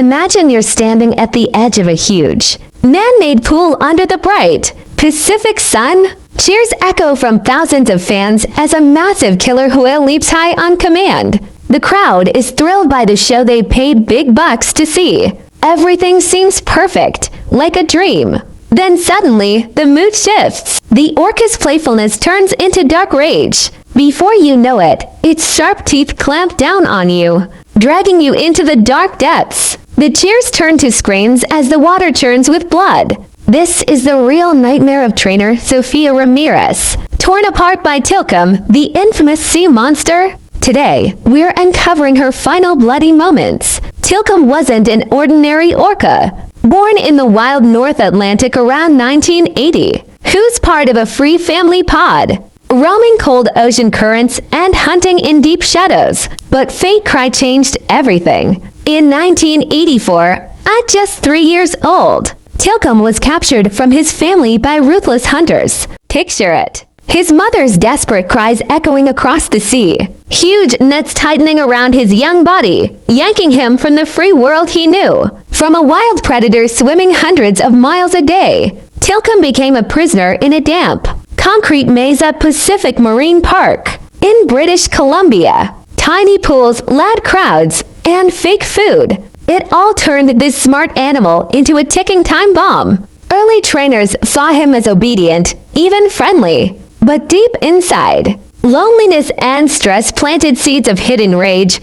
Imagine you're standing at the edge of a huge, man-made pool under the bright Pacific sun. Cheers echo from thousands of fans as a massive killer whale leaps high on command. The crowd is thrilled by the show they paid big bucks to see. Everything seems perfect, like a dream. Then suddenly, the mood shifts. The orca's playfulness turns into dark rage. Before you know it, its sharp teeth clamp down on you, dragging you into the dark depths. The cheers turn to screams as the water churns with blood. This is the real nightmare of trainer Sophia Ramirez, torn apart by Tilikum, the infamous sea monster. Today, we're uncovering her final bloody moments. Tilikum wasn't an ordinary orca. Born in the wild North Atlantic around 1980, who's part of a free family pod, roaming cold ocean currents and hunting in deep shadows. But fate changed everything. In 1984, at just 3 years old, Tilikum was captured from his family by ruthless hunters. Picture it. His mother's desperate cries echoing across the sea, huge nets tightening around his young body, yanking him from the free world he knew. From a wild predator swimming hundreds of miles a day, Tilikum became a prisoner in a damp, concrete maze at Pacific Marine Park in British Columbia. Tiny pools, loud crowds, and fake food. It all turned this smart animal into a ticking time bomb. Early trainers saw him as obedient, even friendly. But deep inside, loneliness and stress planted seeds of hidden rage,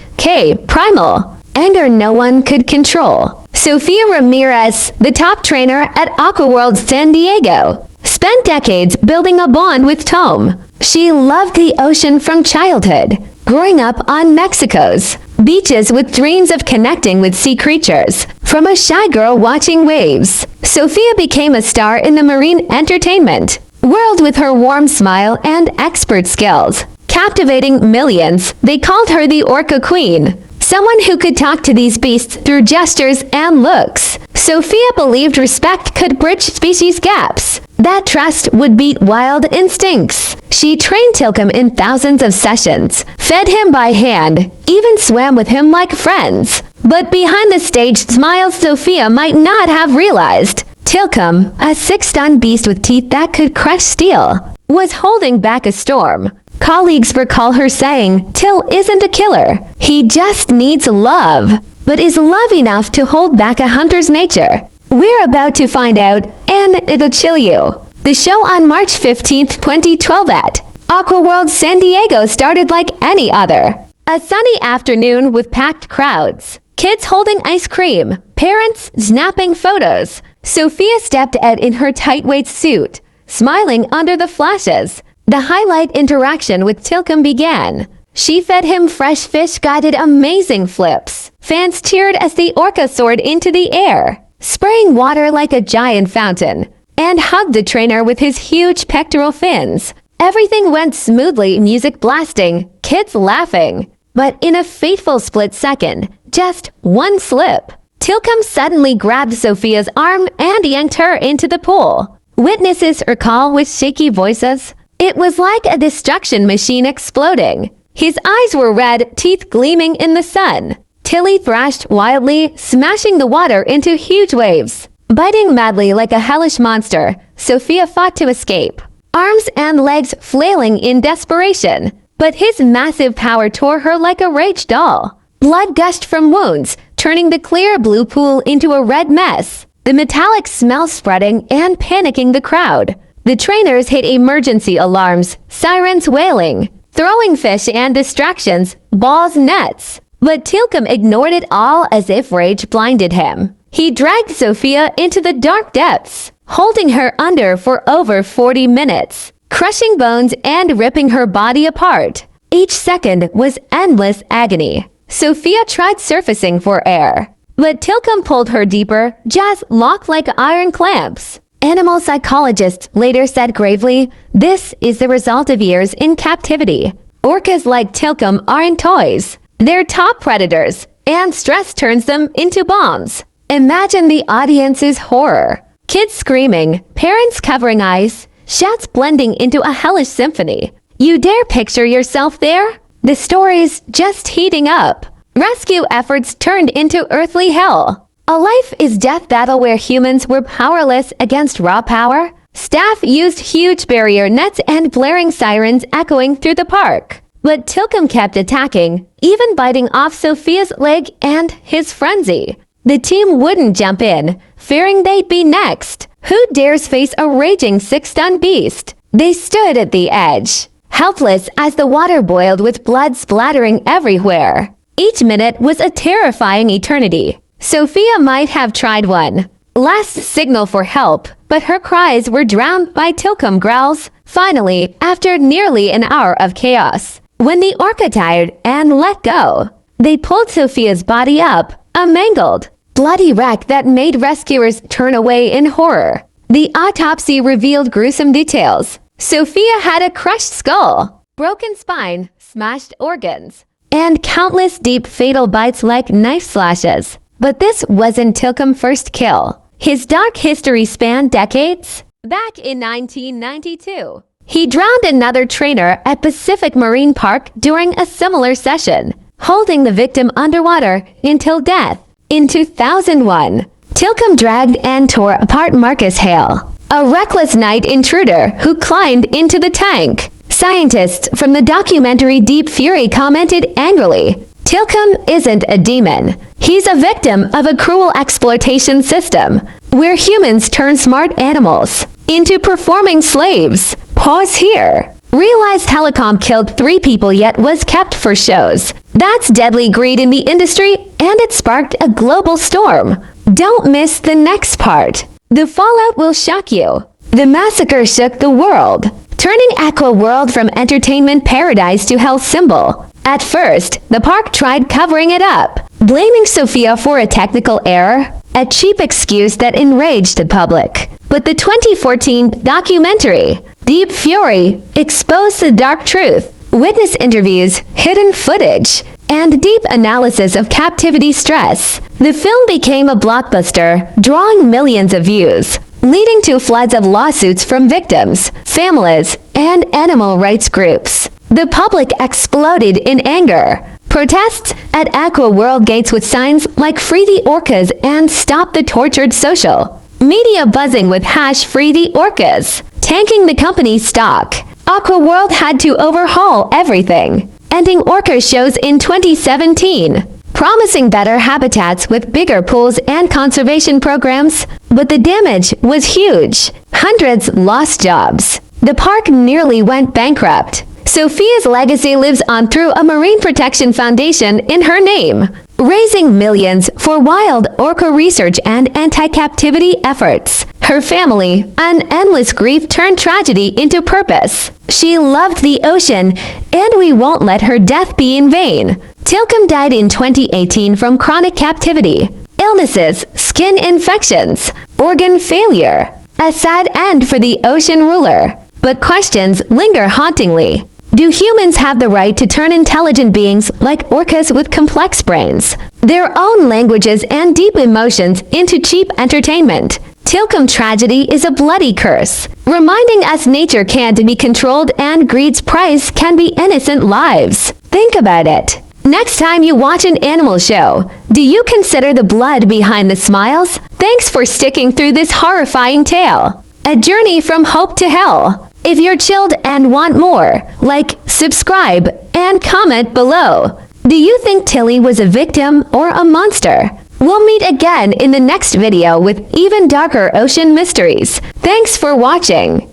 primal, anger no one could control. Sophia Ramirez, the top trainer at Aquaworld San Diego, spent decades building a bond with Tom. She loved the ocean from childhood, growing up on Mexico's beaches with dreams of connecting with sea creatures. From a shy girl watching waves, Sophia became a star in the marine entertainment world with her warm smile and expert skills. Captivating millions, they called her the Orca Queen, someone who could talk to these beasts through gestures and looks. Sophia believed respect could bridge species gaps, that trust would beat wild instincts. She trained Tilikum in thousands of sessions, fed him by hand, even swam with him like friends. But behind the stage smiles Sophia might not have realized. Tilikum, a 6-ton beast with teeth that could crush steel, was holding back a storm. Colleagues recall her saying, "Til isn't a killer. He just needs love." But is love enough to hold back a hunter's nature? We're about to find out, and it'll chill you. The show on March 15th, 2012 at Aquaworld San Diego started like any other. A sunny afternoon with packed crowds. Kids holding ice cream, parents snapping photos. Sophia stepped out in her tight-weight suit, smiling under the flashes. The highlight interaction with Tilikum began. She fed him fresh fish, guided amazing flips. Fans cheered as the orca soared into the air, spraying water like a giant fountain, and hugged the trainer with his huge pectoral fins. Everything went smoothly, music blasting, kids laughing. But in a fateful split second, just one slip, Tilikum suddenly grabbed Sophia's arm and yanked her into the pool. Witnesses recall with shaky voices, it was like a destruction machine exploding. His eyes were red, teeth gleaming in the sun. Tilly thrashed wildly, smashing the water into huge waves. Biting madly like a hellish monster, Sophia fought to escape, arms and legs flailing in desperation. But his massive power tore her like a rage doll. Blood gushed from wounds, turning the clear blue pool into a red mess. The metallic smell spreading and panicking the crowd. The trainers hit emergency alarms, sirens wailing, throwing fish and distractions, balls, nets. But Tilikum ignored it all as if rage blinded him. He dragged Sophia into the dark depths, holding her under for over 40 minutes, crushing bones and ripping her body apart. Each second was endless agony. Sophia tried surfacing for air, but Tilikum pulled her deeper, jaws locked like iron clamps. Animal psychologists later said gravely, this is the result of years in captivity. Orcas like Tilikum aren't toys. They're top predators, and stress turns them into bombs. Imagine the audience's horror. Kids screaming, parents covering eyes, shouts blending into a hellish symphony. You dare picture yourself there? The story's just heating up. Rescue efforts turned into earthly hell. A life is death battle where humans were powerless against raw power. Staff used huge barrier nets and blaring sirens echoing through the park. But Tilikum kept attacking, even biting off Sophia's leg and his frenzy. The team wouldn't jump in, fearing they'd be next. Who dares face a raging six-ton beast? They stood at the edge, helpless as the water boiled with blood splattering everywhere. Each minute was a terrifying eternity. Sophia might have tried one last signal for help, but her cries were drowned by Tilikum growls. Finally, after nearly an hour of chaos, when the orca tired and let go, they pulled Sophia's body up, a mangled, bloody wreck that made rescuers turn away in horror. The autopsy revealed gruesome details. Sophia had a crushed skull, broken spine, smashed organs, and countless deep fatal bites like knife slashes. But this wasn't Tilikum's first kill. His dark history spanned decades. Back in 1992, he drowned another trainer at Pacific Marine Park during a similar session, holding the victim underwater until death. In 2001, Tilikum dragged and tore apart Marcus Hale, a reckless night intruder who climbed into the tank. Scientists from the documentary Deep Fury commented angrily, "Tilikum isn't a demon. He's a victim of a cruel exploitation system, where humans turn smart animals into performing slaves." Pause here. Realized Tilikum killed 3 people yet was kept for shows. That's deadly greed in the industry, and it sparked a global storm. Don't miss the next part. The fallout will shock you. The massacre shook the world, turning Aquaworld from entertainment paradise to hell symbol. At first, the park tried covering it up, blaming Sophia for a technical error, a cheap excuse that enraged the public. But the 2014 documentary, Deep Fury, exposed the dark truth. Witness interviews, hidden footage, and deep analysis of captivity stress. The film became a blockbuster, drawing millions of views, leading to floods of lawsuits from victims, families, and animal rights groups. The public exploded in anger. Protests at Aquaworld gates with signs like "Free the Orcas" and "Stop the Tortured Social." Media buzzing with "Free the Orcas," tanking the company's stock. Aquaworld had to overhaul everything, ending orca shows in 2017, promising better habitats with bigger pools and conservation programs. But the damage was huge. Hundreds lost jobs. The park nearly went bankrupt. Sophia's legacy lives on through a marine protection foundation in her name, raising millions for wild orca research and anti-captivity efforts. Her family, an endless grief turned tragedy into purpose. She loved the ocean, and we won't let her death be in vain. Tilikum died in 2018 from chronic captivity, illnesses, skin infections, organ failure. A sad end for the ocean ruler. But questions linger hauntingly. Do humans have the right to turn intelligent beings like orcas with complex brains, their own languages and deep emotions into cheap entertainment? Tilikum tragedy is a bloody curse, reminding us nature can't be controlled and greed's price can be innocent lives. Think about it. Next time you watch an animal show, do you consider the blood behind the smiles? Thanks for sticking through this horrifying tale. A journey from hope to hell. If you're chilled and want more, like, subscribe, and comment below. Do you think Tilly was a victim or a monster? We'll meet again in the next video with even darker ocean mysteries. Thanks for watching.